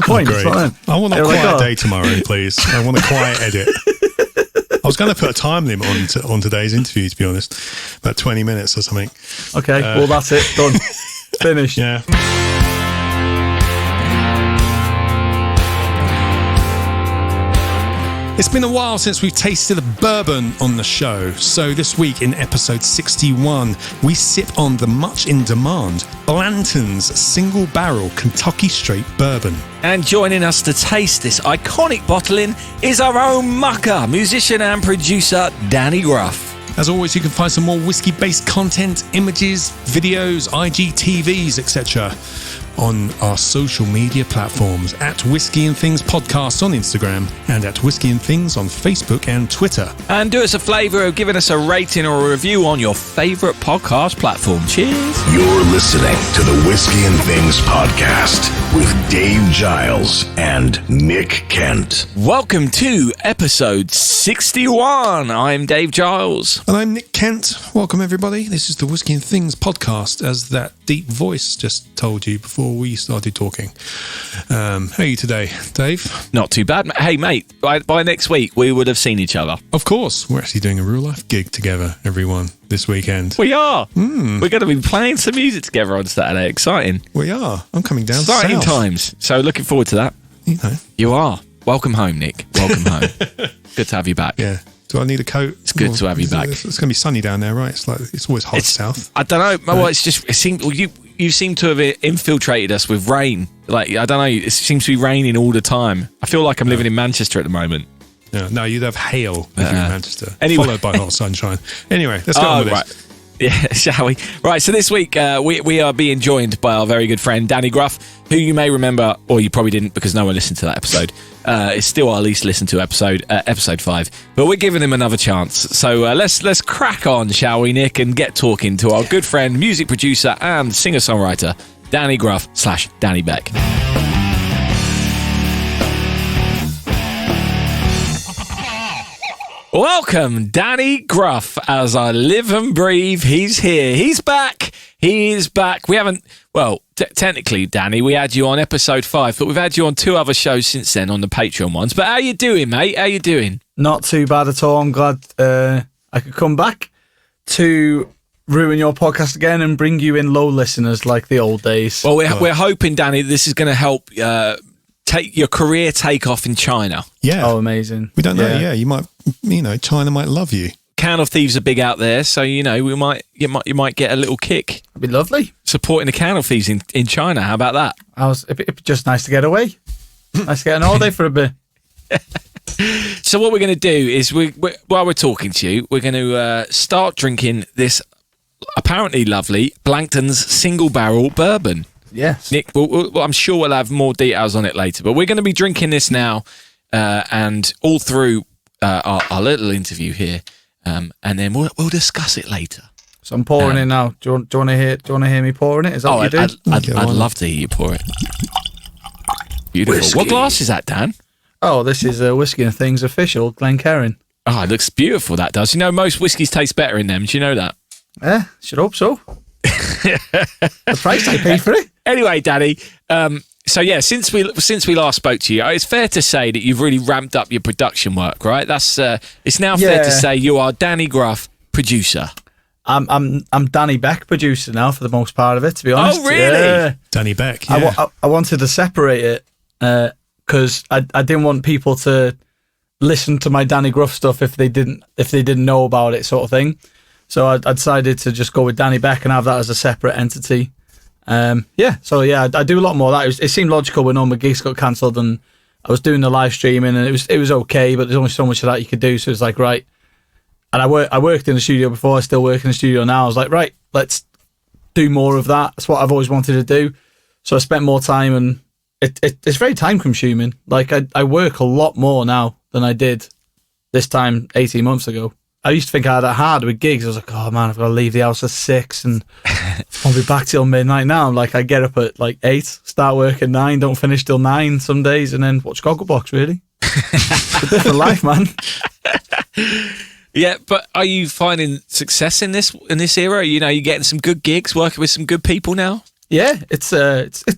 the point? Great. I want a quiet day tomorrow, please. I want a quiet edit. I was going to put a time limit on today's interview, to be honest, about 20 minutes or something. Okay, well, that's it. Done. Finished. Yeah. It's been a while since we've tasted a bourbon on the show, so this week in episode 61, we sip on the much in demand Blanton's single barrel Kentucky Straight Bourbon. And joining us to taste this iconic bottling is our own mucker, musician and producer Danny Gruff. As always, you can find some more whiskey-based content, images, videos, IGTVs, etc. on our social media platforms at Whisky and Things Podcast on Instagram and at Whisky and Things on Facebook and Twitter. And do us a favour of giving us a rating or a review on your favourite podcast platform. Cheers. You're listening to the Whisky and Things Podcast with Dave Giles and Nick Kent. Welcome to episode 61. I'm Dave Giles. And I'm Nick Kent. Welcome, everybody. This is the Whisky and Things Podcast, as that deep voice just told you before we started talking. How are you today, Dave? Not too bad. Hey, mate, by next week, we would have seen each other. Of course. We're actually doing a real-life gig together, everyone, this weekend. We are. We're going to be playing some music together on Saturday. Exciting. We are. I'm coming down Exciting south. times. So looking forward to that. You know. You are. Welcome home, Nick. Welcome home. Good to have you back. Yeah. Do I need a coat? It's good to have you back. It's going to be sunny down there, right? It's always hot south. I don't know. Well, it's just, you seem to have infiltrated us with rain. Like, I don't know. It seems to be raining all the time. I feel like I'm living in Manchester at the moment. Yeah, no, you'd have hail if you're in Manchester, anyway. followed by hot sunshine. Anyway, let's go on with this. Yeah, shall we? Right, so this week we are being joined by our very good friend Danny Gruff, who you may remember, or you probably didn't because no one listened to that episode. It's still our least listened to episode 5, but we're giving him another chance. So let's crack on, shall we, Nick, and get talking to our good friend, music producer and singer-songwriter Danny Gruff / Danny Beck. Welcome, Danny Gruff. As I live and breathe, he's here. He's back. He is back. We haven't, well, technically, Danny, we had you on episode 5, but we've had you on 2 other shows since then on the Patreon ones. But how you doing, mate? How you doing? Not too bad at all. I'm glad I could come back to ruin your podcast again and bring you in low listeners like the old days. Well, we're hoping, Danny, this is going to help take your career take off in China. Yeah. Oh, amazing. We don't know. Yeah, you might, China might love you. Can of Thieves are big out there, so you might get a little kick. It'd be lovely supporting the Can of Thieves in China. How about that? It'd be just nice to get away. Nice to get an holiday for a bit. So what we're going to do is, while we're talking to you, we're going to start drinking this apparently lovely Blanton's single barrel bourbon. Yes. Nick, I'm sure we'll have more details on it later, but we're going to be drinking this now and all through our little interview here, and then we'll discuss it later. So I'm pouring it now. Do you want to hear me pouring it? Is that what you do? I'd love to hear you pour it. Beautiful. Whiskey. What glass is that, Dan? Oh, this is a Whisky and Things official Glencairn. Oh, it looks beautiful, that does. You know, most whiskies taste better in them. Do you know that? Should hope so. The price I pay for it. Anyway, Danny, so yeah, since we last spoke to you, it's fair to say that you've really ramped up your production work, right? That's it's now fair to say you are Danny Gruff, producer. I'm Danny Beck, producer now for the most part of it, to be honest. Oh, really? Yeah. Danny Beck. Yeah. I wanted to separate it because I didn't want people to listen to my Danny Gruff stuff if they didn't know about it, sort of thing. So I decided to just go with Danny Beck and have that as a separate entity. I do a lot more of that. It seemed logical when all my gigs got cancelled and I was doing the live streaming and it was okay, but there's only so much of that you could do. So it's like, right. And I worked in the studio before. I still work in the studio now. I was like, right, let's do more of that. That's what I've always wanted to do. So I spent more time and it's very time consuming. Like I work a lot more now than I did this time 18 months ago. I used to think I had it hard with gigs. I was like, oh man, I've got to leave the house at 6 and I'll be back till midnight. Now I'm like, I get up at like 8, start work at 9, don't finish till 9 some days, and then watch Gogglebox, really. It's a different life, man. Yeah, but are you finding success in this era? You know, you're getting some good gigs, working with some good people now? Yeah, it's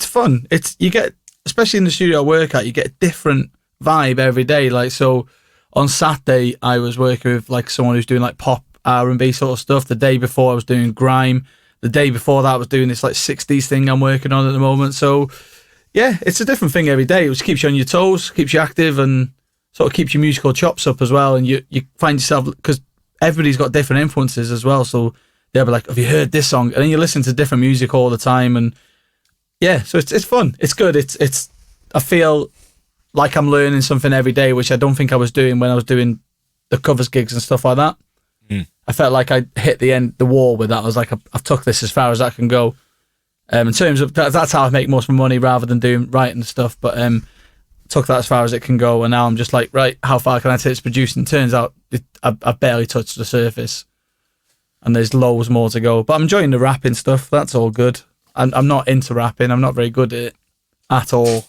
fun. You get especially in the studio I work at, you get a different vibe every day. Like, so on Saturday, I was working with like someone who's doing like pop, R&B sort of stuff. The day before I was doing grime. The day before that I was doing this like 60s thing I'm working on at the moment. So yeah, it's a different thing every day. It just keeps you on your toes, keeps you active, and sort of keeps your musical chops up as well. And you find yourself, because everybody's got different influences as well. So they'll be like, have you heard this song? And then you listen to different music all the time. And yeah, so it's fun. It's good. It's I feel like I'm learning something every day, which I don't think I was doing when I was doing the covers gigs and stuff like that. I felt like I hit the wall with that. I was like, I've took this as far as I can go. In terms of that's how I make most of my money, rather than doing writing stuff. But took that as far as it can go, and now I'm just like, right, how far can I take this producing? Turns out I've barely touched the surface, and there's loads more to go. But I'm enjoying the rapping stuff. That's all good. I'm not into rapping. I'm not very good at it at all.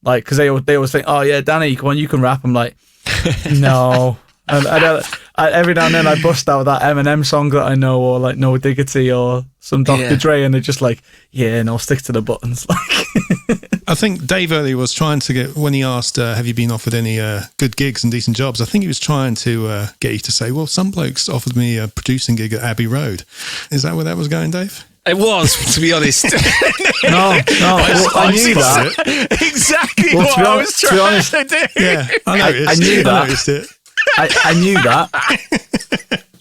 Like, because they always think, oh yeah, Danny, come on, you can rap. I'm like, no. And every now and then I bust out that Eminem song that I know, or like No Diggity or some Dr. Dre, and they're just like, yeah, no, stick to the buttons. I think Dave earlier was trying to get, when he asked, have you been offered any good gigs and decent jobs? I think he was trying to get you to say, well, some blokes offered me a producing gig at Abbey Road. Is that where that was going, Dave? It was, to be honest. No, I knew that. Exactly what I was trying to do. Yeah, I noticed. I knew that. I noticed it. I knew that.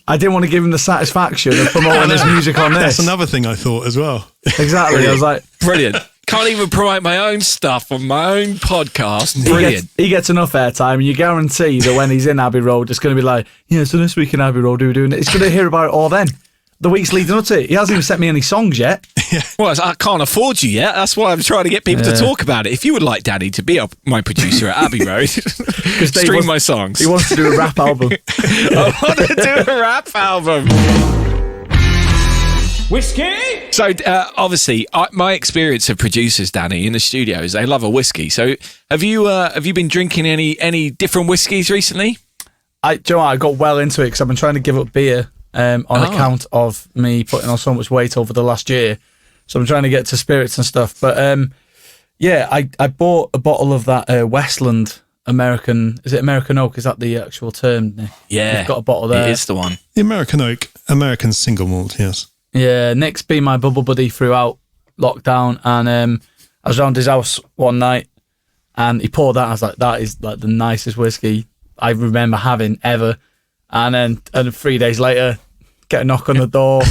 I didn't want to give him the satisfaction of promoting his music on this. That's another thing I thought as well. Exactly. Brilliant. I was like, brilliant. Can't even promote my own stuff on my own podcast. Brilliant. He gets enough airtime, and you guarantee that when he's in Abbey Road, it's going to be like, yeah, so this week in Abbey Road, we were doing it. He's going to hear about it all then. The weeks leading up to it. He hasn't even sent me any songs yet. Well, I can't afford you yet. That's why I'm trying to get people to talk about it. If you would like Danny to be my producer at Abbey Road, stream my songs. He wants to do a rap album. I want to do a rap album. Whiskey? So, obviously, my experience of producers, Danny, in the studio is they love a whiskey. So, have you been drinking any different whiskies recently? I got well into it because I've been trying to give up beer on account of me putting on so much weight over the last year. So I'm trying to get to spirits and stuff. But I bought a bottle of that Westland American. Is it American Oak? Is that the actual term, Nick? Yeah. You've got a bottle there. It is the one. The American Oak, American single malt, yes. Yeah, Nick's been my bubble buddy throughout lockdown. And I was around his house one night and he poured that. I was like, that is like the nicest whiskey I remember having ever. And then 3 days later, get a knock on the door,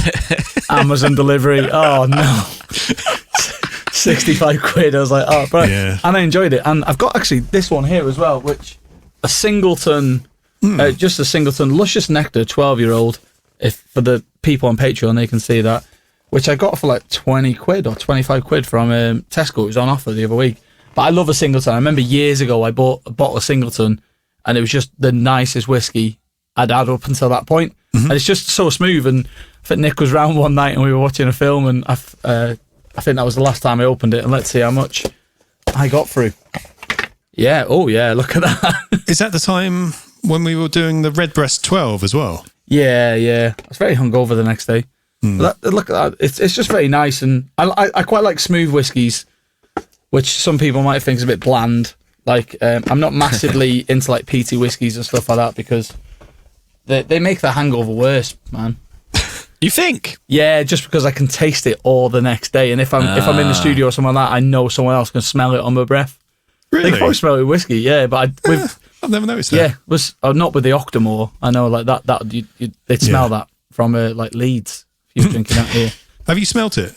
Amazon delivery. Oh no, 65 quid. I was like, oh, right. Yeah. And I enjoyed it. And I've got actually this one here as well, which a singleton, just a singleton, Luscious Nectar, 12-year-old. If for the people on Patreon, they can see that, which I got for like 20 quid or 25 quid from Tesco. It was on offer the other week. But I love a singleton. I remember years ago, I bought a bottle of singleton, and it was just the nicest whiskey I'd had up until that point. And it's just so smooth. And I think Nick was round one night and we were watching a film, and I think that was the last time I opened it, and let's see how much I got through. Yeah, oh yeah, look at that. Is that the time when we were doing the Redbreast 12 as well? Yeah. I was very hungover the next day. Look at that. It's just very nice, and I quite like smooth whiskies, which some people might think is a bit bland. Like, I'm not massively into like peaty whiskies and stuff like that, because they make the hangover worse, man. You think? Yeah, just because I can taste it all the next day, and if I'm in the studio or something like that, I know someone else can smell it on my breath. Really? They can probably smell it with whiskey, yeah. But I've never noticed that. Yeah, was not with the Octomore. I know, like that they'd smell that from like Leeds. If you were drinking that here. Have you smelt it?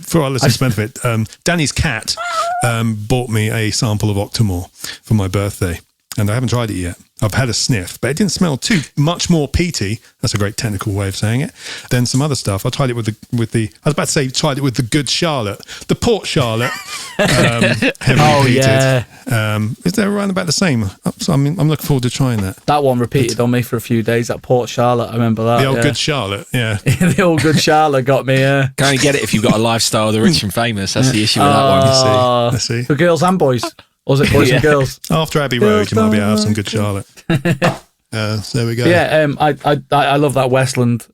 For our listeners' benefit, Danny's cat bought me a sample of Octomore for my birthday, and I haven't tried it yet. I've had a sniff, but it didn't smell too much more peaty. That's a great technical way of saying it. Then some other stuff. I tried it with the. I was about to say tried it with the Good Charlotte, the Port Charlotte, heavily peated. Yeah. Is that around about the same? So I'm looking forward to trying that. That one repeated on me for a few days at Port Charlotte. I remember that. The old Good Charlotte, yeah. The old Good Charlotte got me. Can only get it if you've got a lifestyle of the rich and famous. That's the issue with that one. Let's see. For girls and boys. Or was it boys and girls? After Abbey Road, you might be able to have some Good Charlotte. So there we go. Yeah, I love that Westland.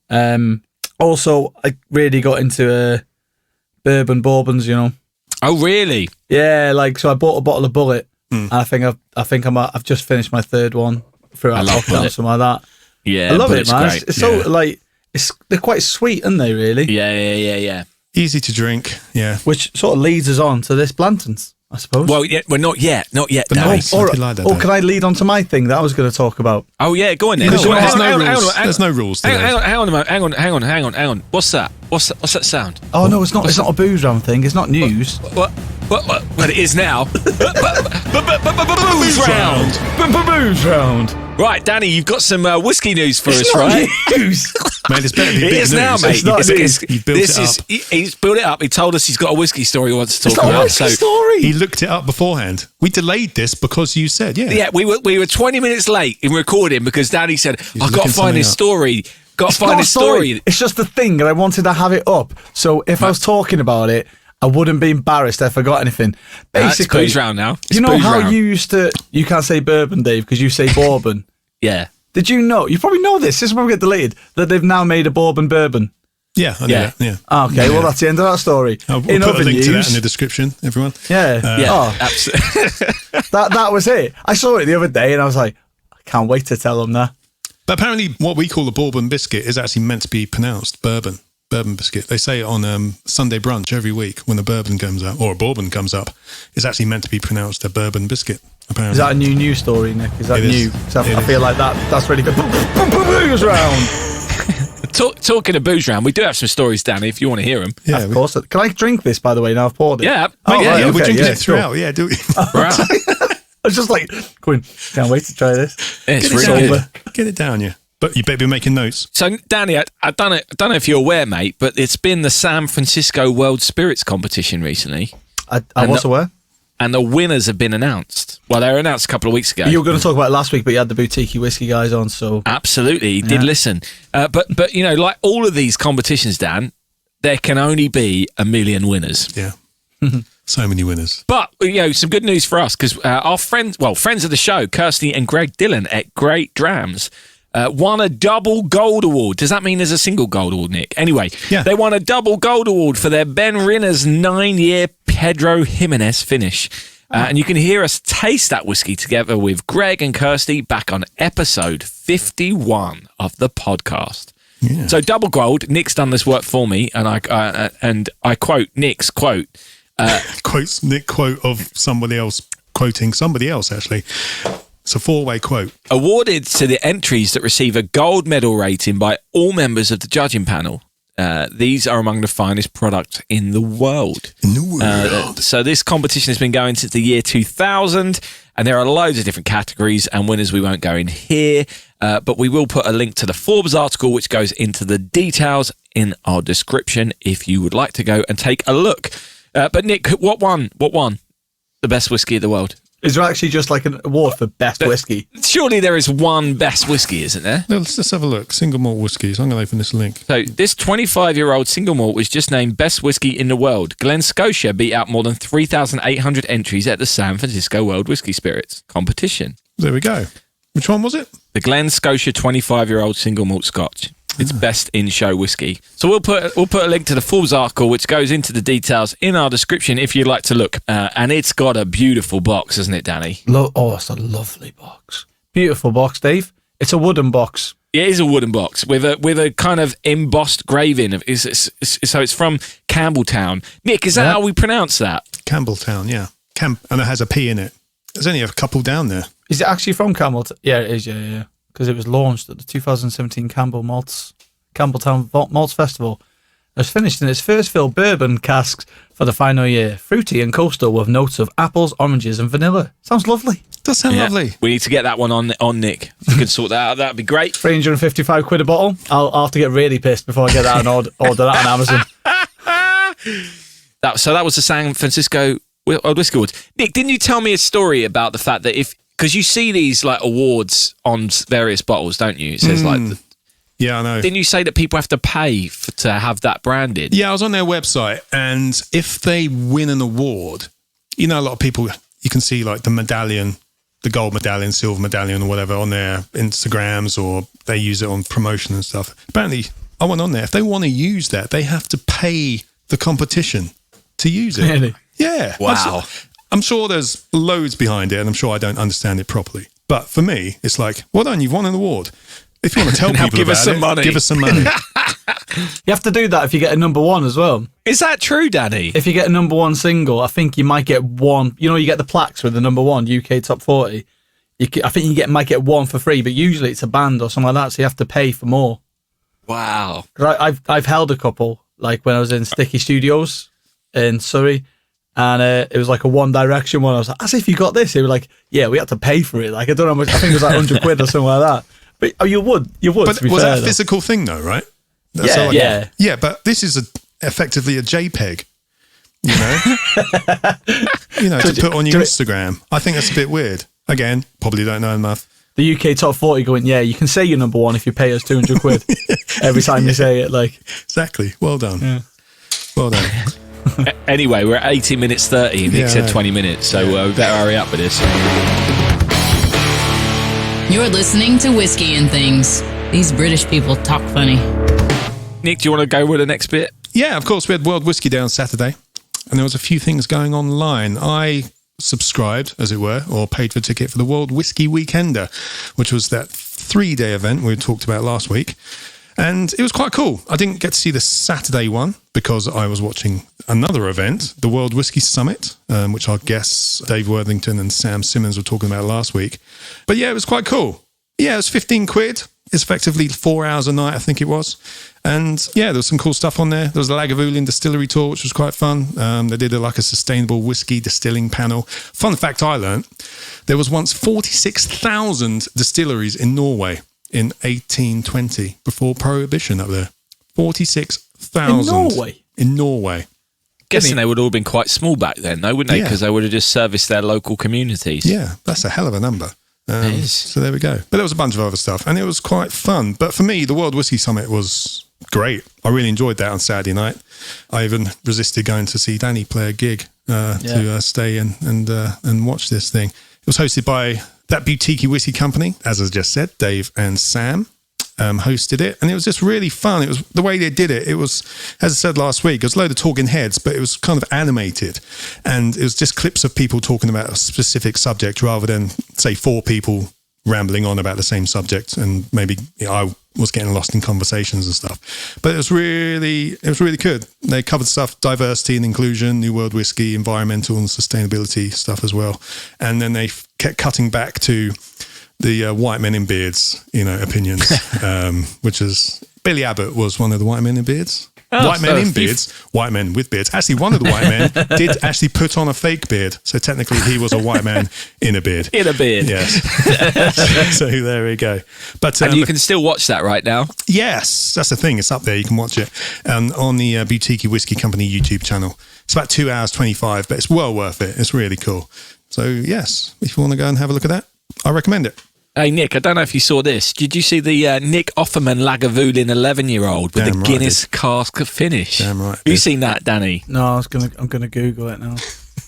Also, I really got into bourbons, you know. Oh, really? Yeah, like so I bought a bottle of Bullet, and I think I've just finished my third one throughout lockdown, something like that. Yeah, I love Bullet's it, man. great. It's so like they're quite sweet, aren't they? Really? Yeah. Easy to drink. Yeah. Which sort of leads us on to this Blanton's, I suppose. Well, yeah, well, not yet, But Danny. nice. Or Like that, can Dave. I lead on to my thing that I was going to talk about? Oh yeah, go on then. No, Well, there's no hang on, rules. hang on, There's no rules to Hang this. on a moment. Hang on. What's that? What's that sound? Oh no, it's not. It's not a Boozeround thing. It's not news. What? Well, it is now. Boozeround. Right, Danny, you've got some whiskey news for us, It's not right? news. Mate, it's better to be It big is news. now, mate. It's not news. He built it up. He's built it up. He told us he's got a whiskey story he wants to It's talk not a about. whiskey So story. He looked it up beforehand. We delayed this because you said, yeah, we were 20 minutes late in recording because Danny said, "I've got to looking find this something story. Got to It's find not a this story." It's just a thing, and I wanted to have it up. So if I was talking about it, I wouldn't be embarrassed if I forgot anything. Basically, it's Boozeround now. you know It's how Boozeround. you used to? You can't say bourbon, Dave, because you say bourbon. Yeah. Did you know? You probably know this. This will probably get deleted. That they've now made a bourbon. Yeah, I know Yeah. that. Yeah. Okay, well that's the end of that story. We'll In put other a link to that news, in the description, everyone. yeah, Yeah, oh, absolutely. that was it. I saw it the other day, and I was like, I can't wait to tell them that. But apparently what we call a bourbon biscuit is actually meant to be pronounced bourbon biscuit. They say it on Sunday brunch every week when a bourbon comes up, or a bourbon comes up. It's actually meant to be pronounced a bourbon biscuit, apparently. Is that a new news story, Nick? Is that It is. new? 'Cause I It feel like that's really good. Boozeround. Talking of Boozeround, we do have some stories, Danny, if you want to hear them. Yeah, Of course. Can I drink this, by the way, now I've poured it? Yeah. Oh, yeah, right, yeah, we're okay, drinking yeah, it throughout. Yeah, do it. Right. I was just like, going, can't wait to try this. It's Get it really down. good. Get it down, yeah. But you better be making notes. So, Danny, I don't know if you're aware, mate, but it's been the San Francisco World Spirits Competition recently, I And was aware. and the winners have been announced. Well, they were announced a couple of weeks ago. You were going to talk about it last week, but you had the boutique whiskey guys on, so Absolutely, did listen. But you know, like all of these competitions, Dan, there can only be a million winners. Yeah. So many winners. But you know, some good news for us because our friends of the show, Kirsty and Greg Dillon at Great Drams, won a double gold award. Does that mean there's a single gold award, Nick? Anyway, Yeah. they won a double gold award for their Ben Rinner's 9-year Pedro Jimenez finish. And you can hear us taste that whiskey together with Greg and Kirsty back on episode 51 of the podcast. Yeah. So double gold. Nick's done this work for me, and I quote Nick's quote. Quotes Nick quote of somebody else quoting somebody else, actually. It's a 4-way quote. Awarded to the entries that receive a gold medal rating by all members of the judging panel. These are among the finest products in the world. In the world. So this competition has been going since the year 2000, and there are loads of different categories and winners we won't go in here, but we will put a link to the Forbes article which goes into the details in our description if you would like to go and take a look. But Nick, what won the best whiskey of the world? is there actually just like an award for best whiskey? Surely there is one best whiskey, isn't there? Let's have a look. Single malt whiskies. I'm going to open this link. So this 25-year-old single malt was just named best whiskey in the world. Glen Scotia beat out more than 3,800 entries at the San Francisco World Whiskey Spirits competition. There we go. Which one was it? The Glen Scotia 25-year-old single malt Scotch. It's best in-show whiskey. So we'll put a link to the Forbes article, which goes into the details in our description if you'd like to look. And it's got a beautiful box, hasn't it, Danny? Oh, it's a lovely box. Beautiful box, Dave. It's a wooden box. It is a wooden box with a kind of embossed graving of. So it's from Campbelltown. Nick, is that how we pronounce that? Campbelltown, yeah. And it has a P in it. There's only a couple down there. Is it actually from Campbelltown? Yeah, it is. Yeah. Because it was launched at the 2017 Campbelltown Malts Festival. It was finished in its first fill bourbon casks for the final year. Fruity and coastal with notes of apples, oranges, and vanilla. Sounds lovely. Does sound lovely. We need to get that one on Nick. If you could sort that out, that'd be great. 355 quid a bottle. I'll have to get really pissed before I get that and order that on Amazon. So that was the San Francisco World Whiskey Awards. Nick, didn't you tell me a story about the fact that because you see these like awards on various bottles, don't you? It says Yeah, I know. didn't you say that people have to pay to have that branded? Yeah, I was on their website, and if they win an award, you know, a lot of people, you can see like the medallion, the gold medallion, silver medallion, or whatever on their Instagrams, or they use it on promotion and stuff. Apparently, I went on there. If they want to use that, they have to pay the competition to use it. Really? Yeah. Wow. I'm sure there's loads behind it, and I'm sure I don't understand it properly. But for me, it's like, well done, you've won an award. If you want to tell Now people give us about some money. give us some money. You have to do that if you get a number one as well. Is that true, Danny? If you get a number one single, I think you might get one. You know, you get the plaques with the number one UK Top 40. I think you might get one for free, but usually it's a band or something like that, so you have to pay for more. Wow. I've held a couple, like when I was in Sticky Studios in Surrey, and it was like a One Direction one. I was like, as if you got this. They were like, yeah, we had to pay for it. Like, I don't know how much. I think it was like 100 quid or something like that. But you would. But to be was fair, that a physical thing though, right? Yeah, So, like, yeah. Yeah, but this is effectively a JPEG, you know? To put on your Instagram. I think that's a bit weird. Again, probably don't know enough. The UK Top 40 going, yeah, you can say you're number one if you pay us 200 quid every time you say it. Like, exactly. Well done. Yeah. Well done. Anyway, we're at 18 minutes 30 and Nick said 20 minutes, so we better hurry up with this. You're listening to Whiskey and Things. These British people talk funny. Nick, do you want to go with the next bit? Yeah, of course. We had World Whiskey Day on Saturday, and there was a few things going online. I subscribed, as it were, or paid for a ticket for the World Whiskey Weekender, which was that 3-day event we talked about last week. And it was quite cool. I didn't get to see the Saturday one because I was watching another event, the World Whiskey Summit, which our guests, Dave Worthington and Sam Simmons, were talking about last week. But yeah, it was quite cool. Yeah, it was 15 quid. It's effectively 4 hours a night, I think it was. And yeah, there was some cool stuff on there. There was a Lagavulin distillery tour, which was quite fun. They did a sustainable whiskey distilling panel. Fun fact I learned, there was once 46,000 distilleries in Norway in 1820, before Prohibition up there. 46,000. in Norway? In Norway. Guessing they would all have been quite small back then, though, wouldn't they? Yeah. Because they would have just serviced their local communities. Yeah, that's a hell of a number. It is. So there we go. But there was a bunch of other stuff, and it was quite fun. But for me, the World Whiskey Summit was great. I really enjoyed that on Saturday night. I even resisted going to see Danny play a gig to stay and watch this thing. It was hosted by that boutique whiskey company, as I just said, Dave and Sam. Hosted it, and it was just really fun. It was the way they did it. It was, as I said last week, it was a load of talking heads, but it was kind of animated, and it was just clips of people talking about a specific subject rather than, say, 4 people rambling on about the same subject, and maybe I was getting lost in conversations and stuff. But it was really good. They covered stuff, diversity and inclusion, New World Whiskey, environmental and sustainability stuff as well, and then they kept cutting back to the white men in beards, opinions, which is Billy Abbott was one of the white men in beards. White men in beards, white men with beards. Actually, one of the white men did actually put on a fake beard, so technically he was a white man in a beard. In a beard. Yes. So there we go. But and you can still watch that right now. Yes, that's the thing. It's up there. You can watch it on the Boutique Whiskey Company YouTube channel. It's about 2 hours 25, but it's well worth it. It's really cool. So yes, if you want to go and have a look at that, I recommend it. Hey, Nick, I don't know if you saw this. Did you see the Nick Offerman Lagavulin 11-year-old with Damn the right, Guinness cask finish? Damn right. Have you seen that, Danny? No, I'm gonna Google it now.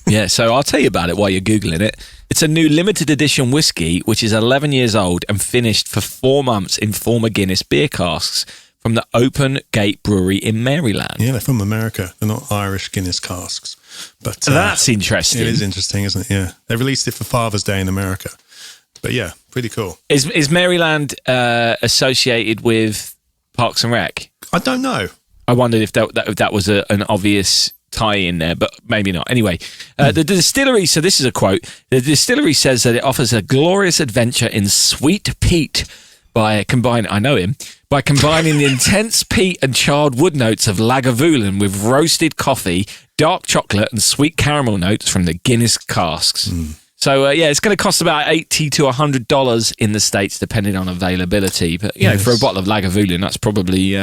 Yeah, so I'll tell you about it while you're Googling it. It's a new limited edition whiskey, which is 11 years old and finished for 4 months in former Guinness beer casks from the Open Gate Brewery in Maryland. Yeah, they're from America. They're not Irish Guinness casks. But That's interesting. It is interesting, isn't it? Yeah. They released it for Father's Day in America. But yeah, pretty cool. Is Maryland associated with Parks and Rec? I don't know. I wondered if that was an obvious tie in there, but maybe not. Anyway, the distillery, so this is a quote, the distillery says that it offers a glorious adventure in sweet peat by combining the intense peat and charred wood notes of Lagavulin with roasted coffee, dark chocolate and sweet caramel notes from the Guinness casks. So, it's going to cost about $80 to $100 in the States, depending on availability. But, for a bottle of Lagavulin, that's probably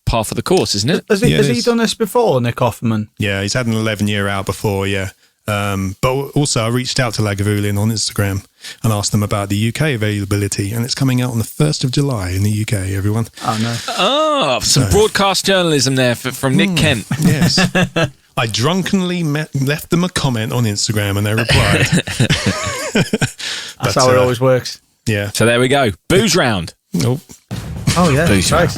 par for the course, isn't it? Has he done this before, Nick Offerman? Yeah, he's had an 11-year out before, yeah. But also, I reached out to Lagavulin on Instagram and asked them about the UK availability, and it's coming out on the 1st of July in the UK, everyone. Oh, no. Oh, some broadcast journalism there from Nick Kent. Yes. I drunkenly left them a comment on Instagram and they replied. That's how it always works. Yeah. So there we go. Boozeround. Oh, Yeah. Boozeround. Right.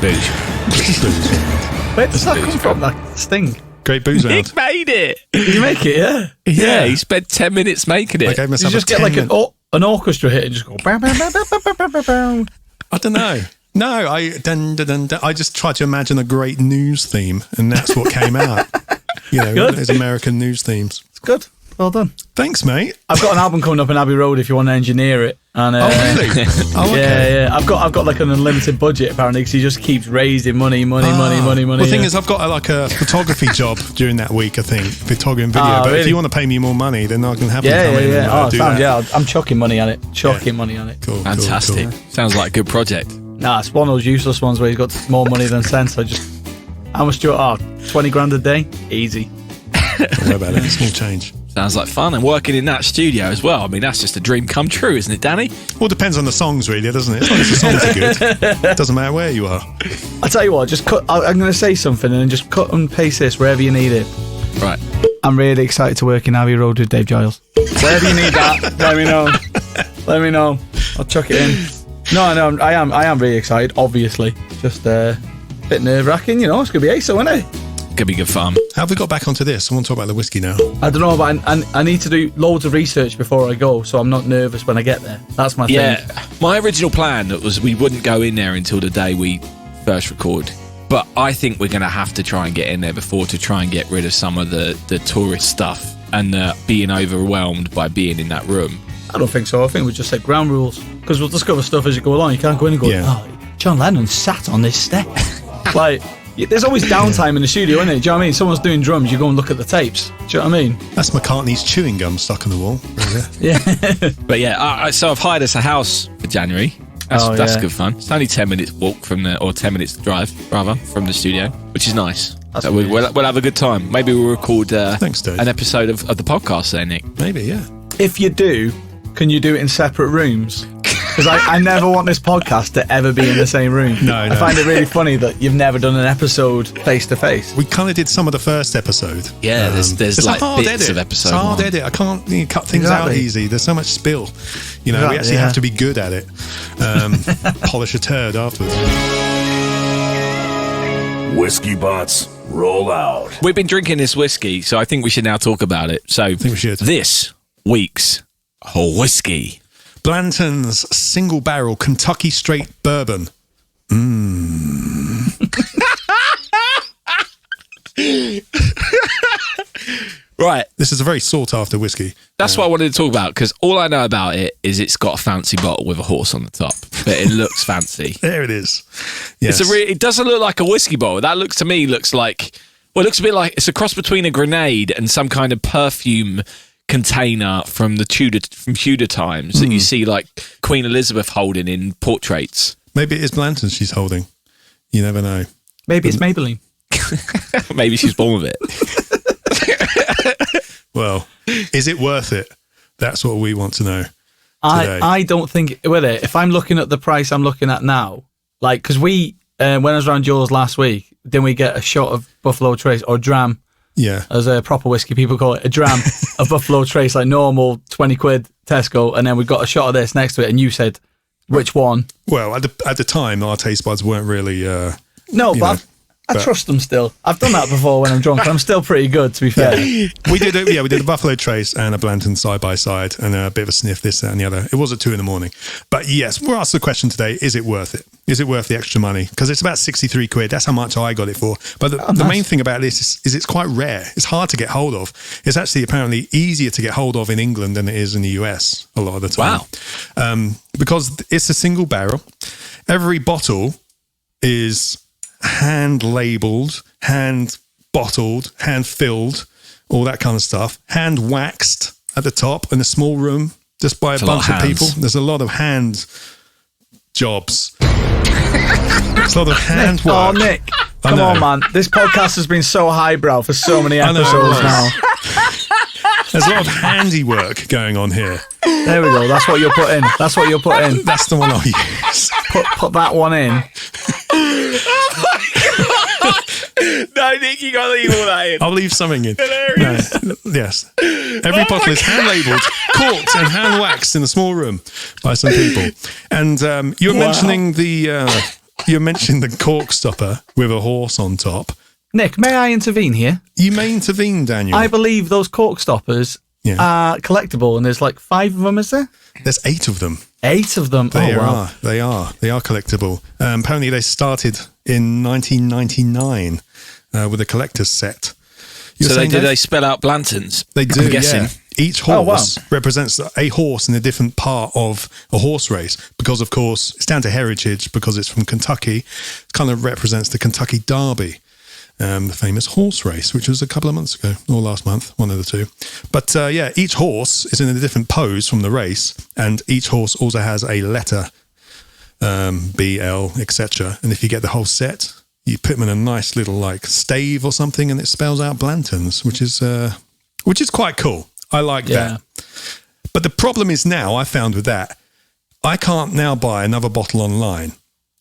Boozeround. Where does that come from, that sting? Great Boozeround. Nick made it. Did you make it? Yeah. Yeah, he spent 10 minutes making it. I gave You myself just a get like 10 an orchestra hit and just go. Bow, bow, bow, bow, bow, bow, bow, bow. I don't know. No, I just tried to imagine a great news theme, and that's what came out. Good. There's American news themes. It's good. Well done. Thanks, mate. I've got an album coming up in Abbey Road if you want to engineer it. And, Oh, really? Oh, okay. Yeah. I've got like an unlimited budget apparently because he just keeps raising money. Well, the thing yeah. is, I've got like a photography job during that week, I think, photography and video. But if really? you want to pay me more money, then I can happily Yeah, come in and Oh, do sound, that. I'm chucking money on it. Money on it. Cool, Fantastic. cool. Sounds like a good project. Nah, it's one of those useless ones where he's got more money than sense. How much do you 20 grand a day? Easy. Don't worry about it. Small change. Sounds like fun. And working in that studio as well. I mean, that's just a dream come true, isn't it, Danny? Well, it depends on the songs, really, doesn't it? As long as the songs are good. It doesn't matter where you are. I'll tell you what, just cut. I'm going to say something and then just cut and paste this wherever you need it. Right. I'm really excited to work in Abbey Road with Dave Giles. Wherever you need that, let me know. Let me know. I'll chuck it in. No, I am really excited, obviously. Just a bit nerve-wracking, It's going to be ace, isn't it? Could be good fun. How have we got back onto this? I want to talk about the whiskey now. I don't know, but I need to do loads of research before I go, so I'm not nervous when I get there. That's my thing. Yeah. My original plan was we wouldn't go in there until the day we first record. But I think we're going to have to try and get in there before to try and get rid of some of the tourist stuff and being overwhelmed by being in that room. I don't think so. I think we just set ground rules because we'll discover stuff as you go along. You can't go in and go, John Lennon sat on this step. There's always downtime in the studio, isn't it? Do you know what I mean? Someone's doing drums, you go and look at the tapes. Do you know what I mean? That's McCartney's chewing gum stuck on the wall. Yeah. But yeah, so I've hired us a house for January. That's good fun. It's only 10 minutes walk or 10 minutes drive, rather, from the studio, which is nice. So we'll have a good time. Maybe we'll record Thanks, Dave. an episode of the podcast there, Nick. Maybe, yeah. If you do, can you do it in separate rooms? Because I never want this podcast to ever be in the same room. No. I find it really funny that you've never done an episode face to face. We kind of did some of the first episode. Yeah, there's it's like a hard bits edit. of episode It's a hard one. edit. I can't cut things out easy. There's so much spill. We actually have to be good at it. Polish a turd afterwards. Whiskey bots, roll out. We've been drinking this whiskey, so I think we should now talk about it. So I think we should. This week's whiskey. Blanton's single barrel Kentucky straight bourbon. Right. This is a very sought after whiskey. That's what I wanted to talk about, because all I know about it is it's got a fancy bottle with a horse on the top, but it looks fancy. There it is. Yes. It doesn't look like a whiskey bottle. That looks a bit like it's a cross between a grenade and some kind of perfume container from Tudor times that you see like Queen Elizabeth holding in portraits. Maybe it is Blanton she's holding. You never know. Maybe it's Maybelline. Maybe she's born with it. Well, is it worth it? That's what we want to know today. I don't think with it. If I'm looking at the price I'm looking at now, like because we when I was around yours last week, then we get a shot of Buffalo Trace or dram. Yeah. As a proper whiskey people call it, a dram of Buffalo Trace, like normal 20 quid Tesco, and then we got a shot of this next to it, and you said which one? Well, at the time, our taste buds weren't really. I trust them still. I've done that before when I'm drunk, and I'm still pretty good, to be fair. We did a Buffalo Trace and a Blanton side by side, and a bit of a sniff this, that, and the other. It was at 2 a.m. But yes, we're asked the question today: is it worth it? Is it worth the extra money? Because it's about 63 quid. That's how much I got it for. But the main thing about this is it's quite rare. It's hard to get hold of. It's actually apparently easier to get hold of in England than it is in the US a lot of the time. Wow. Because it's a single barrel. Every bottle is hand labeled, hand bottled, hand filled, all that kind of stuff. Hand waxed at the top in a small room just by a bunch of people. There's a lot of hand jobs. There's a lot of hand work. Oh, Nick, come on, man. This podcast has been so highbrow for so many episodes now. There's a lot of handiwork going on here. There we go. That's what you'll put in. That's what you'll put in. That's the one I'll use. Put that one in. No, Nick, you got to leave all that in. I'll leave something in. No, yes. Every bottle is hand labelled, corked, and hand waxed in a small room by some people. And you were mentioning the cork stopper with a horse on top. Nick, may I intervene here? You may intervene, Daniel. I believe those cork stoppers are collectible, and there's like 5 of them, is there? There's 8 of them. 8 of them? They wow. They are collectible. Apparently they started in 1999 with a collector's set. So they spell out Blantons? They do, I'm guessing. yeah. Each horse represents a horse in a different part of a horse race because, of course, it's down to heritage because it's from Kentucky. It kind of represents the Kentucky Derby, the famous horse race, which was a couple of months ago or last month, one of the two. But each horse is in a different pose from the race, and each horse also has a letter, BL, etc. And if you get the whole set, you put them in a nice little like stave or something, and it spells out Blantons, which is quite cool. I like that. But the problem is now, I found with that, I can't now buy another bottle online,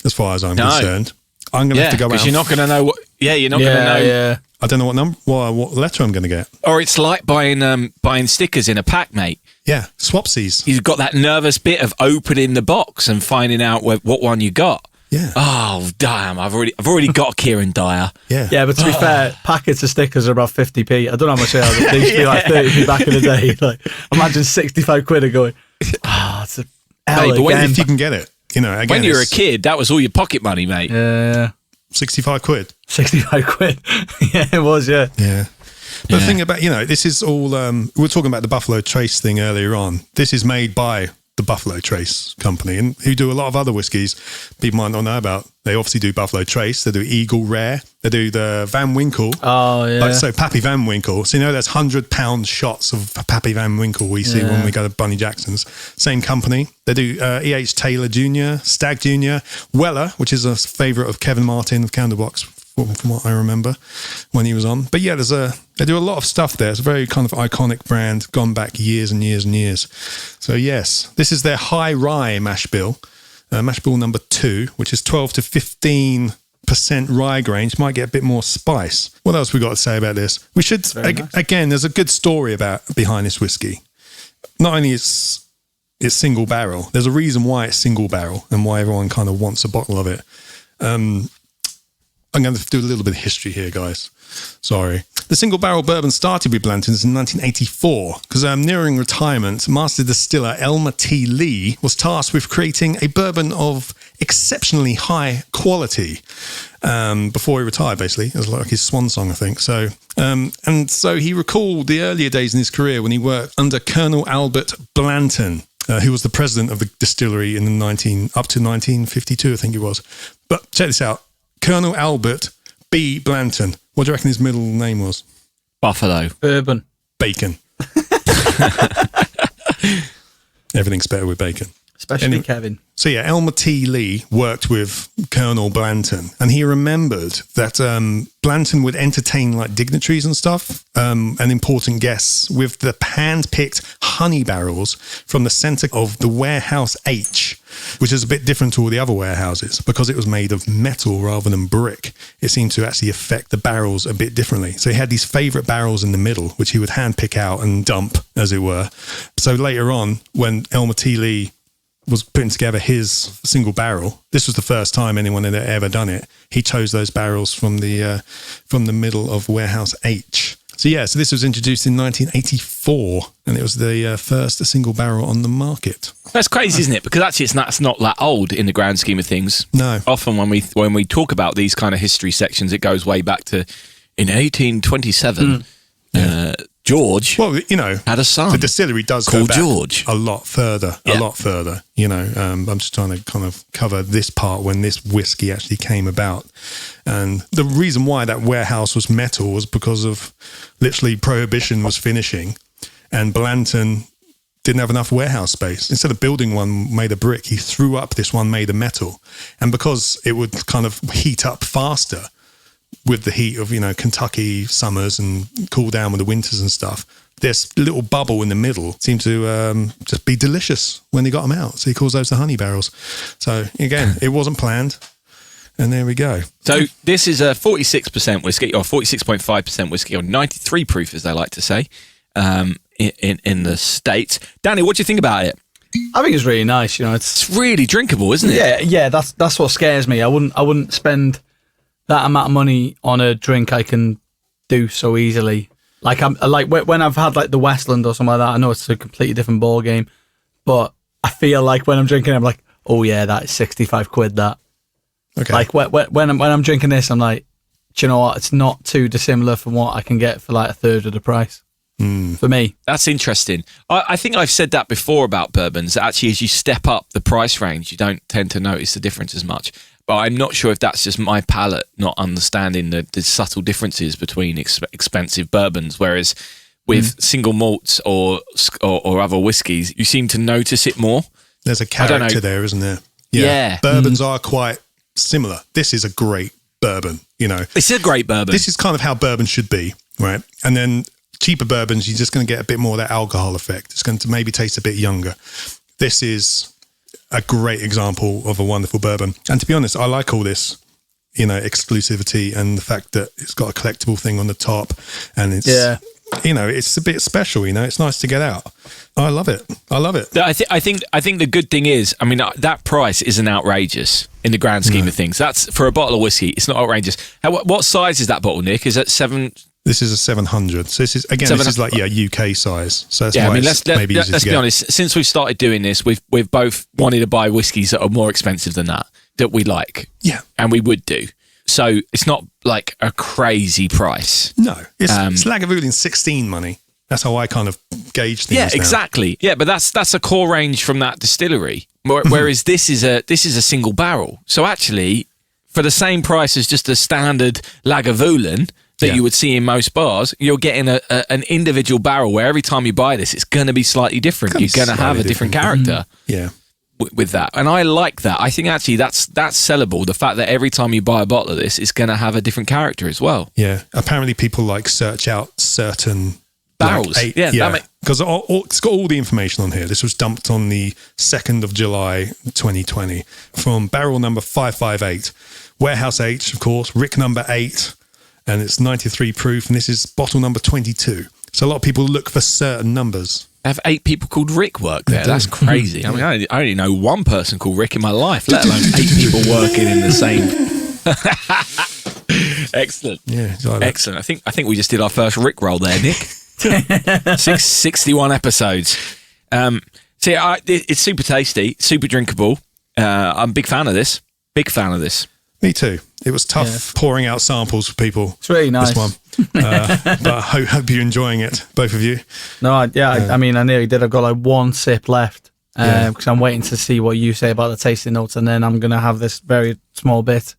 as far as I'm concerned. I'm going to have to go out. Because you're not going to know what... Yeah, you're not going to know... Yeah. I don't know what letter I'm going to get. Or it's like buying stickers in a pack, mate. Yeah, swapsies. You've got that nervous bit of opening the box and finding out what one you got. Yeah. Oh, damn. I've already got a Kieran Dyer. Yeah. Yeah, but to be fair, packets of stickers are about 50p. I don't know how much they are. They used to be like 30p back in the day. Like, imagine 65 quid and going, it's a L Hey, but again. If you can get it, again, when you were a kid, that was all your pocket money, mate. Yeah. 65 quid. 65 quid. Yeah, it was, yeah. Yeah. But the thing about, this is all, we were talking about the Buffalo Trace thing earlier on. This is made by the Buffalo Trace company, and who do a lot of other whiskies people might not know about. They obviously do Buffalo Trace, they do Eagle Rare, they do the Van Winkle. Oh, yeah. So Pappy Van Winkle. So there's 100-pound shots of Pappy Van Winkle we see when we go to Bunny Jackson's. Same company. They do E.H. Taylor Jr., Stag Jr., Weller, which is a favourite of Kevin Martin of Candlebox, from what I remember when he was on. But yeah, they do a lot of stuff there. It's a very kind of iconic brand, gone back years and years and years. So yes, this is their high rye mash bill number 2, which is 12 to 15% rye grains. Might get a bit more spice. What else we got to say about this? We should again. There's a good story behind this whiskey. Not only it's single barrel. There's a reason why it's single barrel and why everyone kind of wants a bottle of it. I'm going to do a little bit of history here, guys. Sorry. The single barrel bourbon started with Blanton's in 1984 because nearing retirement, master distiller Elmer T. Lee was tasked with creating a bourbon of exceptionally high quality before he retired, basically. It was like his swan song, I think. So, and so he recalled the earlier days in his career when he worked under Colonel Albert Blanton, who was the president of the distillery in the up to 1952, I think it was. But check this out. Colonel Albert B. Blanton. What do you reckon his middle name was? Buffalo. Bourbon. Bacon. Everything's better with bacon. Especially Kevin. So yeah, Elmer T. Lee worked with Colonel Blanton, and he remembered that Blanton would entertain like dignitaries and stuff, and important guests with the hand-picked honey barrels from the centre of the warehouse H, which is a bit different to all the other warehouses because it was made of metal rather than brick. It seemed to actually affect the barrels a bit differently. So he had these favourite barrels in the middle, which he would hand-pick out and dump, as it were. So later on, when Elmer T. Lee was putting together his single barrel, this was the first time anyone had ever done it. He chose those barrels from the middle of warehouse H. So this was introduced in 1984, and it was the first single barrel on the market. That's crazy, isn't it? Because actually, it's not that old in the grand scheme of things. No. Often when we talk about these kind of history sections, it goes way back to in 1827. George, had a son. The distillery does called go back George a lot further. I'm just trying to kind of cover this part when this whiskey actually came about. And the reason why that warehouse was metal was because of literally Prohibition was finishing, and Blanton didn't have enough warehouse space. Instead of building one made of brick, he threw up this one made of metal. And because it would kind of heat up faster with the heat of, Kentucky summers and cool down with the winters and stuff, this little bubble in the middle seemed to just be delicious when they got them out. So he calls those the honey barrels. So again, it wasn't planned. And there we go. So this is a 46% whiskey, or 46.5% whiskey, or 93 proof, as they like to say, in the States. Danny, what do you think about it? I think it's really nice. It's really drinkable, isn't it? Yeah. That's what scares me. I wouldn't spend that amount of money on a drink I can do so easily. Like I'm like when I've had like the Westland or something like that, I know it's a completely different ball game, but I feel like when I'm drinking, I'm like, oh yeah, that is 65 quid. That Okay. like when I'm drinking this, I'm like, do you know what? It's not too dissimilar from what I can get for like a third of the price. For me, That's interesting. I think I've said that before about bourbons. Actually, as you step up the price range, you don't tend to notice the difference as much. But I'm not sure if that's just my palate not understanding the subtle differences between expensive bourbons. Whereas with single malts or other whiskies, you seem to notice it more. There's a character there, isn't there? Yeah. Bourbons are quite similar. This is a great bourbon, you know. It's a great bourbon. This is kind of how bourbon should be, right? And then cheaper bourbons, you're just going to get a bit more of that alcohol effect. It's going to maybe taste a bit younger. This is a great example of a wonderful bourbon. And to be honest, I like all this, you know, exclusivity and the fact that it's got a collectible thing on the top and it's, you know, it's a bit special, you know, it's nice to get out. I love it. I love it. I think the good thing is, I mean, that price isn't outrageous in the grand scheme of things. That's for a bottle of whiskey. It's not outrageous. What size is that bottle, Nick? Is that 7? This is a 700. So this is, again, this is like, UK size. So that's why I mean, let's be honest. Since we've started doing this, we've both wanted to buy whiskies that are more expensive than that we like. Yeah. And we would do. So it's not like a crazy price. No. It's Lagavulin 16 money. That's how I kind of gauge things. Yeah, now. exactly. Yeah, but that's a core range from that distillery. Whereas this is a single barrel. So actually, for the same price as just a standard Lagavulin that you would see in most bars, you're getting an individual barrel where every time you buy this, it's going to be slightly different. You're going to have a different character. Yeah. With that, and I like that. I think actually that's sellable. The fact that every time you buy a bottle of this, it's going to have a different character as well. Yeah. Apparently, people like search out certain barrels. Like because it's got all the information on here. This was dumped on the 2nd of July, 2020, from barrel number 558, Warehouse H, of course, Rick number 8, and it's 93 proof. And this is bottle number 22. So a lot of people look for certain numbers. I have 8 people called Rick work there. That's crazy. I mean, I only know one person called Rick in my life, let alone 8 people working in the same. Excellent. Yeah, excellent. I think we just did our first Rick roll there, Nick. 61 episodes. It's super tasty, super drinkable. I'm a big fan of this. Big fan of this. Me too. It was tough pouring out samples for people. It's really nice. This one. But I hope you're enjoying it, both of you. No, I mean, I nearly did. I've got like one sip left because I'm waiting to see what you say about the tasting notes, and then I'm going to have this very small bit.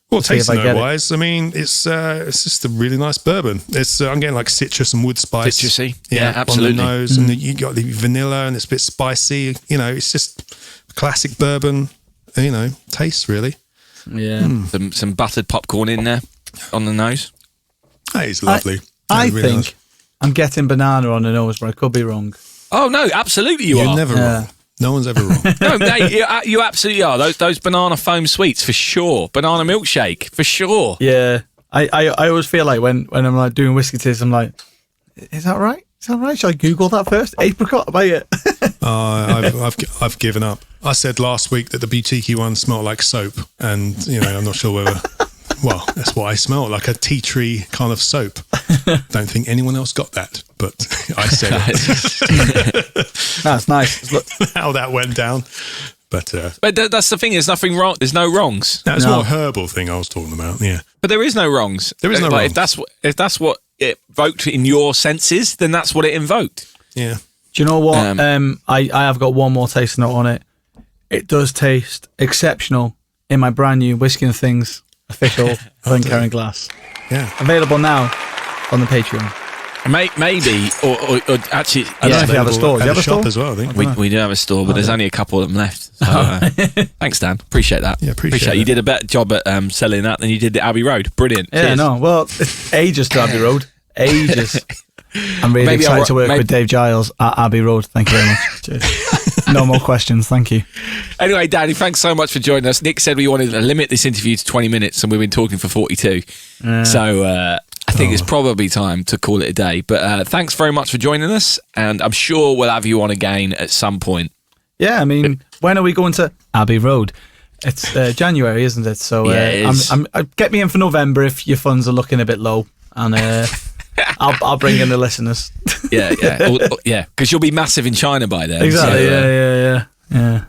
Well, tasting note wise, I mean, it's just a really nice bourbon. It's I'm getting like citrus and wood spice. Citrusy, yeah, absolutely. On the nose, and you got the vanilla, and it's a bit spicy. You know, it's just a classic bourbon. You know, taste really. Yeah, some buttered popcorn in there on the nose. That is lovely. I really think nice. I'm getting banana on the nose, but I could be wrong. Oh no, absolutely you are. You're never wrong. No one's ever wrong. No, mate, you absolutely are. Those banana foam sweets for sure. Banana milkshake for sure. Yeah, I always feel like when I'm like doing whiskey teas, I'm like, is that right? Is that right? Should I Google that first? Apricot, buy it. I've given up. I said last week that the boutique one smelled like soap, and you know I'm not sure whether. Well, that's what I smell, like a tea tree kind of soap. Don't think anyone else got that, but I said it. That's nice. How that went down. But that's the thing, there's nothing wrong. There's no wrongs. That's more herbal thing I was talking about, yeah. But there is no wrongs. There is no wrongs. If that's what it evoked in your senses, then that's what it invoked. Yeah. Do you know what? I have got one more taste note on it. It does taste exceptional in my brand new Whiskey and Things official Glencairn glass. Yeah. Available now on the Patreon. Maybe, or actually, I don't know if you have a store. Do you have a shop store as well? I think we do have a store, but there's only a couple of them left. So, thanks, Dan. Appreciate that. Yeah, appreciate it. You did a better job at selling that than you did the Abbey Road. Brilliant. Yeah, Cheers. no. Well, it's ages to Abbey Road. Ages. I'm really excited to work with Dave Giles at Abbey Road. Thank you very much. Cheers. No more questions. Thank you. Anyway, Danny, thanks so much for joining us. Nick said we wanted to limit this interview to 20 minutes, and we've been talking for 42. So I think it's probably time to call it a day. But thanks very much for joining us, and I'm sure we'll have you on again at some point. Yeah, I mean, when are we going to Abbey Road? It's January, isn't it? So Yeah, it is. get me in for November if your funds are looking a bit low, and I'll bring in the listeners. Yeah. Yeah, because you'll be massive in China by then. Exactly. So, Yeah.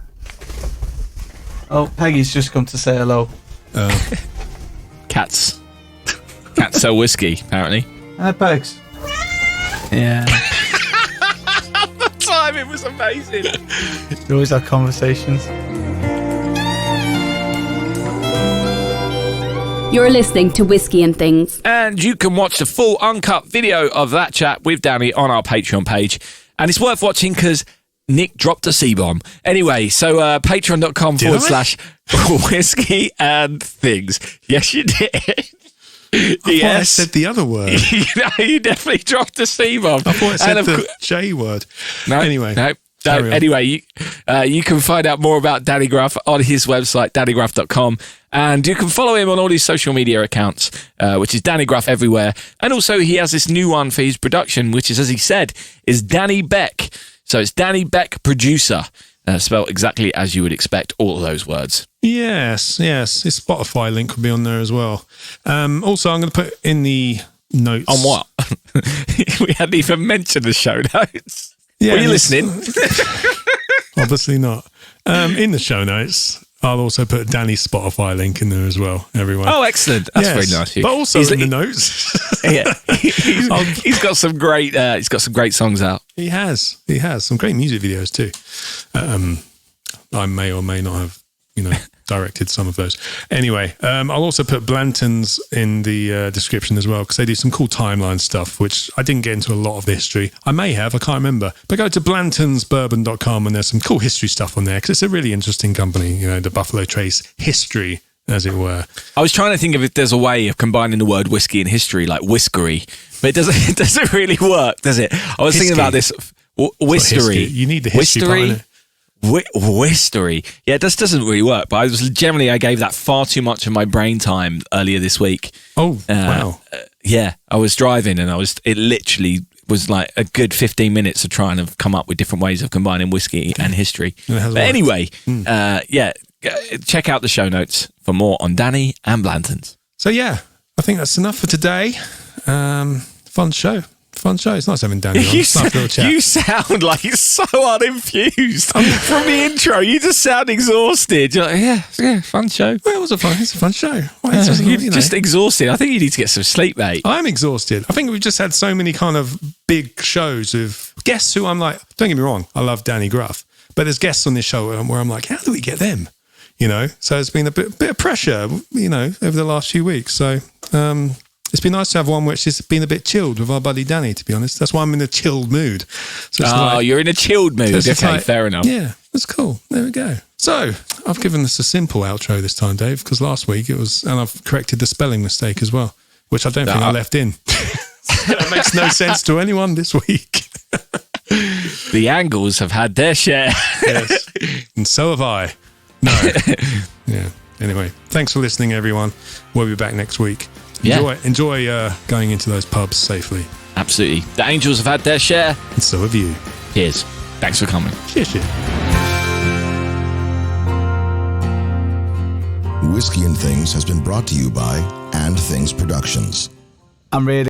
Oh, Peggy's just come to say hello. Cats sell whiskey, apparently. Hi, Pegs. Yeah. The timing was amazing. We always have conversations. You're listening to Whiskey and Things. And you can watch the full uncut video of that chat with Danny on our Patreon page. And it's worth watching because Nick dropped a C-bomb. Anyway, so patreon.com/whiskey and things. Yes, you did. I said the other word. You definitely dropped a C-bomb. I thought I said the J word. No, anyway. No. Anyway, you can find out more about Danny Gruff on his website, dannygruff.com. And you can follow him on all his social media accounts, which is Danny Gruff everywhere. And also he has this new one for his production, which is, as he said, is Danny Beck. So it's Danny Beck Producer, spelled exactly as you would expect, all of those words. Yes. His Spotify link will be on there as well. Also, I'm going to put in the notes. On what? We hadn't even mentioned the show notes. Yeah, Were you listening? Obviously not. In the show notes, I'll also put Danny's Spotify link in there as well, everyone. Oh, excellent. That's very nice of you. But also in the notes. Yeah. He's got some great songs out. He has some great music videos too. I may or may not have, directed some of those. Anyway, I'll also put Blanton's in the description as well, because they do some cool timeline stuff, which I didn't get into a lot of the history. I may have, I can't remember. But go to blantonsbourbon.com and there's some cool history stuff on there, because it's a really interesting company, the Buffalo Trace history, as it were. I was trying to think if there's a way of combining the word whiskey and history, like whiskery, but it doesn't really work, does it? I was thinking about this. Whiskery. You need the history behind it. Whistery. Yeah, it just doesn't really work. But I gave that far too much of my brain time earlier this week. Oh, wow. Yeah, I was driving and it literally was like a good 15 minutes of trying to come up with different ways of combining whiskey and history. But anyway, check out the show notes for more on Danny and Blanton's. So yeah, I think that's enough for today. Fun show. It's nice having Danny on. You sound like you're so unenthused. From the intro, you just sound exhausted. You're like, yeah, fun show. Well, it's a fun show. You're just exhausted. I think you need to get some sleep, mate. I'm exhausted. I think we've just had so many kind of big shows with guests who I'm like, don't get me wrong, I love Danny Gruff, but there's guests on this show where I'm like, how do we get them? So it's been a bit of pressure, over the last few weeks. So, it's been nice to have one which has been a bit chilled with our buddy Danny, to be honest. That's why I'm in a chilled mood. So you're in a chilled mood. Okay, fair enough. Yeah, that's cool. There we go. So, I've given this a simple outro this time, Dave, because last week and I've corrected the spelling mistake as well, which I don't think I left in. That makes no sense to anyone this week. The Angles have had their share. Yes, and so have I. No. Yeah. Anyway, thanks for listening, everyone. We'll be back next week. Enjoy going into those pubs safely. Absolutely. The Angels have had their share. And so have you. Cheers. Thanks for coming. Cheers. Whiskey and Things has been brought to you by And Things Productions. I'm really